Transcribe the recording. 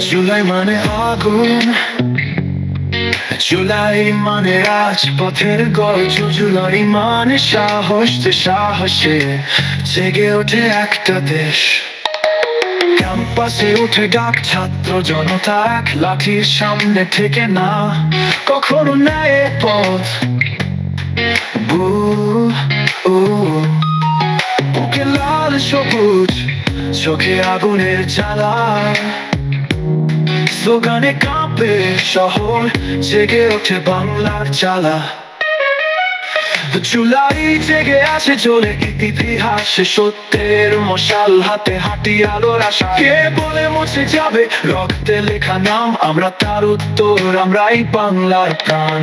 জুলাই মানে আগুন, জুলাই মানে রাজপথের গর্জ, জুলাই মানে সাহস, সাহসে জেগে ওঠে একটা দেশ। ক্যাম্পাসে উঠে ডাক, ছাত্র জনতা এক লাঠির সামনে থেকে না কখনো নেয় পথ। বুকে লাল সবুজ, চোখে আগুনের জ্বালা, স্লোগানে কাঁপে শহর, জেগে ওঠে বাংলার জ্বালা। জুলাই জেগে আছে চলে ইতিহাসে, সত্যের মশাল হাতে হাঁটি আলোর আশা। কে বলে মুছে যাবে রক্তে লেখা নাম, আমরা তার উত্তর, আমরাই বাংলার প্রাণ।